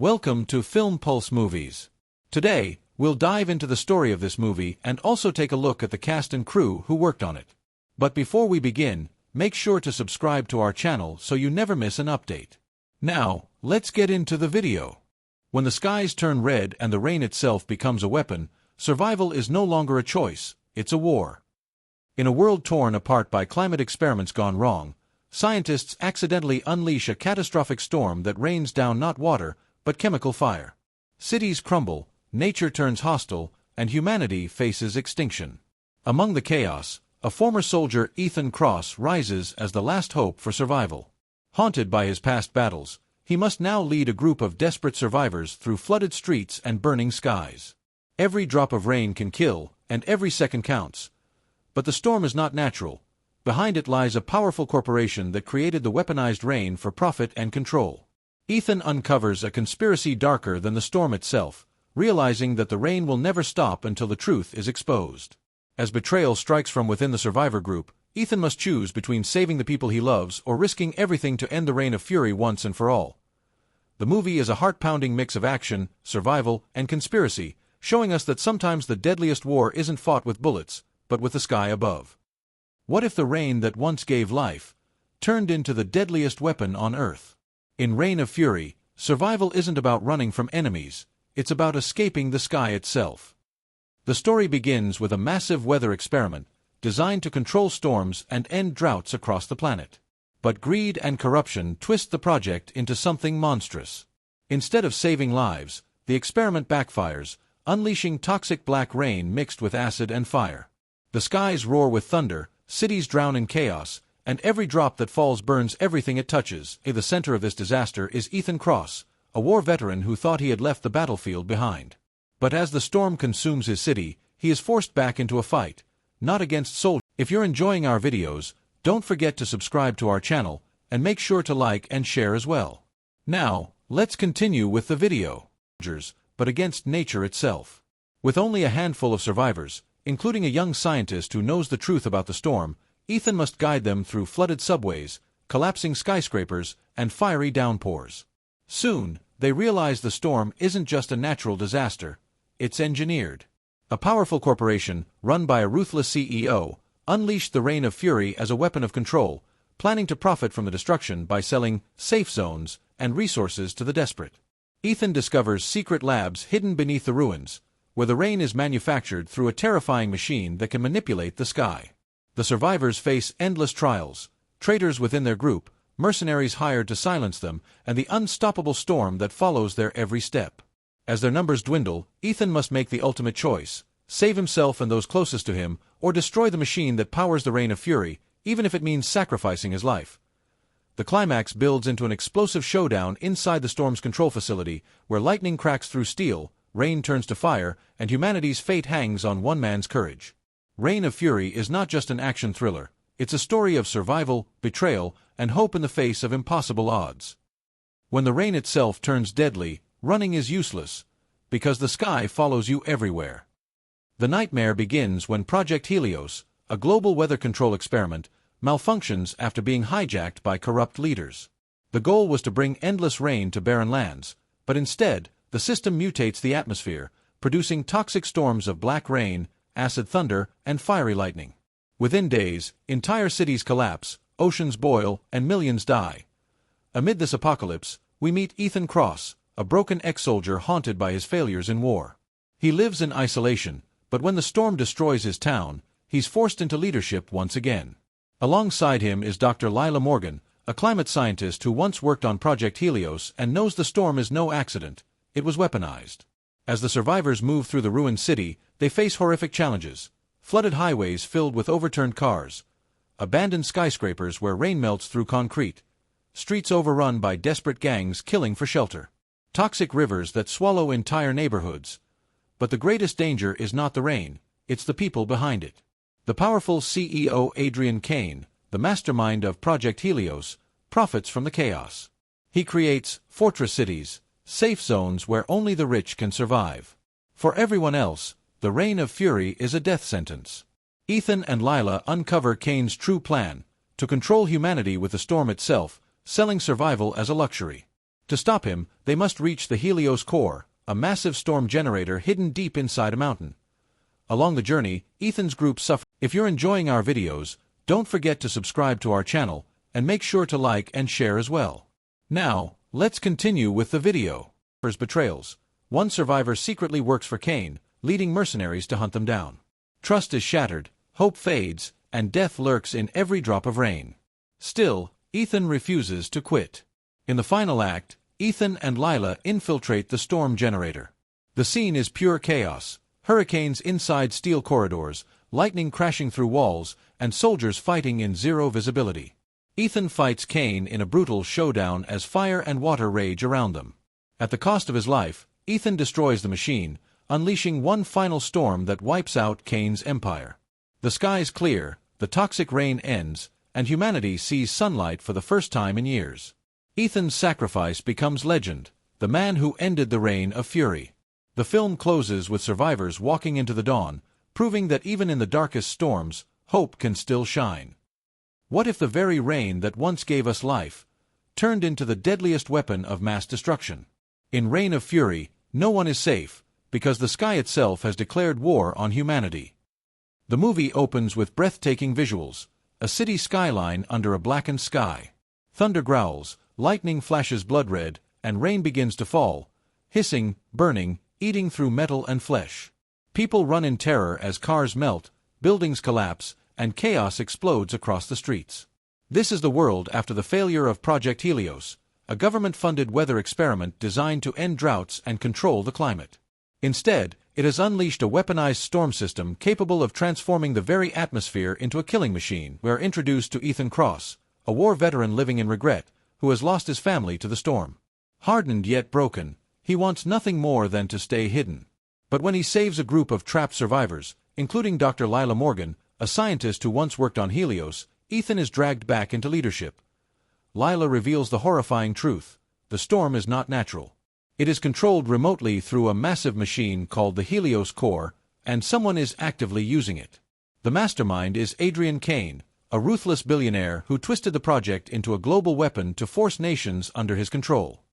Welcome to Film Pulse Movies. Today, we'll dive into the story of this movie and also take a look at the cast and crew who worked on it. But before we begin, make sure to subscribe to our channel so you never miss an update. Now, let's get into the video. When the skies turn red and the rain itself becomes a weapon, survival is no longer a choice, it's a war. In a world torn apart by climate experiments gone wrong, scientists accidentally unleash a catastrophic storm that rains down not water, but chemical fire. Cities crumble, nature turns hostile, and humanity faces extinction. Among the chaos, a former soldier, Ethan Cross, rises as the last hope for survival. Haunted by his past battles, he must now lead a group of desperate survivors through flooded streets and burning skies. Every drop of rain can kill, and every second counts. But the storm is not natural. Behind it lies a powerful corporation that created the weaponized rain for profit and control. Ethan uncovers a conspiracy darker than the storm itself, realizing that the rain will never stop until the truth is exposed. As betrayal strikes from within the survivor group, Ethan must choose between saving the people he loves or risking everything to end the reign of fury once and for all. The movie is a heart-pounding mix of action, survival, and conspiracy, showing us that sometimes the deadliest war isn't fought with bullets, but with the sky above. What if the rain that once gave life turned into the deadliest weapon on Earth? In Reign of Fury, survival isn't about running from enemies, it's about escaping the sky itself. The story begins with a massive weather experiment, designed to control storms and end droughts across the planet. But greed and corruption twist the project into something monstrous. Instead of saving lives, the experiment backfires, unleashing toxic black rain mixed with acid and fire. The skies roar with thunder, cities drown in chaos, and every drop that falls burns everything it touches. At the center of this disaster is Ethan Cross, a war veteran who thought he had left the battlefield behind. But as the storm consumes his city, he is forced back into a fight, not against soldiers. If you're enjoying our videos, don't forget to subscribe to our channel, and make sure to like and share as well. Now, let's continue with the video. But against nature itself. With only a handful of survivors, including a young scientist who knows the truth about the storm, Ethan must guide them through flooded subways, collapsing skyscrapers, and fiery downpours. Soon, they realize the storm isn't just a natural disaster, it's engineered. A powerful corporation, run by a ruthless CEO, unleashed the Reign of Fury as a weapon of control, planning to profit from the destruction by selling safe zones and resources to the desperate. Ethan discovers secret labs hidden beneath the ruins, where the rain is manufactured through a terrifying machine that can manipulate the sky. The survivors face endless trials, traitors within their group, mercenaries hired to silence them, and the unstoppable storm that follows their every step. As their numbers dwindle, Ethan must make the ultimate choice: save himself and those closest to him, or destroy the machine that powers the Reign of Fury, even if it means sacrificing his life. The climax builds into an explosive showdown inside the storm's control facility, where lightning cracks through steel, rain turns to fire, and humanity's fate hangs on one man's courage. Reign of Fury is not just an action thriller, it's a story of survival, betrayal, and hope in the face of impossible odds. When the rain itself turns deadly, running is useless, because the sky follows you everywhere. The nightmare begins when Project Helios, a global weather control experiment, malfunctions after being hijacked by corrupt leaders. The goal was to bring endless rain to barren lands, but instead, the system mutates the atmosphere, producing toxic storms of black rain, acid thunder, and fiery lightning. Within days, entire cities collapse, oceans boil, and millions die. Amid this apocalypse, we meet Ethan Cross, a broken ex-soldier haunted by his failures in war. He lives in isolation, but when the storm destroys his town, he's forced into leadership once again. Alongside him is Dr. Lila Morgan, a climate scientist who once worked on Project Helios and knows the storm is no accident, it was weaponized. As the survivors move through the ruined city, they face horrific challenges: flooded highways filled with overturned cars, abandoned skyscrapers where rain melts through concrete, streets overrun by desperate gangs killing for shelter, toxic rivers that swallow entire neighborhoods. But the greatest danger is not the rain, it's the people behind it. The powerful CEO Adrian Kane, the mastermind of Project Helios, profits from the chaos. He creates fortress cities, safe zones where only the rich can survive. For everyone else, the Reign of Fury is a death sentence. Ethan and Lila uncover Kane's true plan: to control humanity with the storm itself, selling survival as a luxury. To stop him, they must reach the Helios core, a massive storm generator hidden deep inside a mountain. Along the journey, Ethan's group suffers. If you're enjoying our videos, don't forget to subscribe to our channel, and make sure to like and share as well. Now, let's continue with the video. Betrayals. One survivor secretly works for Kane, leading mercenaries to hunt them down. Trust is shattered, hope fades, and death lurks in every drop of rain. Still, Ethan refuses to quit. In the final act, Ethan and Lila infiltrate the storm generator. The scene is pure chaos. Hurricanes inside steel corridors, lightning crashing through walls, and soldiers fighting in zero visibility. Ethan fights Kane in a brutal showdown as fire and water rage around them. At the cost of his life, Ethan destroys the machine, unleashing one final storm that wipes out Kane's empire. The skies clear, the toxic rain ends, and humanity sees sunlight for the first time in years. Ethan's sacrifice becomes legend, the man who ended the reign of fury. The film closes with survivors walking into the dawn, proving that even in the darkest storms, hope can still shine. What if the very rain that once gave us life turned into the deadliest weapon of mass destruction? In Reign of Fury, no one is safe, because the sky itself has declared war on humanity. The movie opens with breathtaking visuals, a city skyline under a blackened sky. Thunder growls, lightning flashes blood red, and rain begins to fall, hissing, burning, eating through metal and flesh. People run in terror as cars melt, buildings collapse, and chaos explodes across the streets. This is the world after the failure of Project Helios, a government-funded weather experiment designed to end droughts and control the climate. Instead, it has unleashed a weaponized storm system capable of transforming the very atmosphere into a killing machine. We are introduced to Ethan Cross, a war veteran living in regret, who has lost his family to the storm. Hardened yet broken, he wants nothing more than to stay hidden. But when he saves a group of trapped survivors, including Dr. Lila Morgan, a scientist who once worked on Helios, Ethan is dragged back into leadership. Lila reveals the horrifying truth: the storm is not natural. It is controlled remotely through a massive machine called the Helios core, and someone is actively using it. The mastermind is Adrian Kane, a ruthless billionaire who twisted the project into a global weapon to force nations under his control.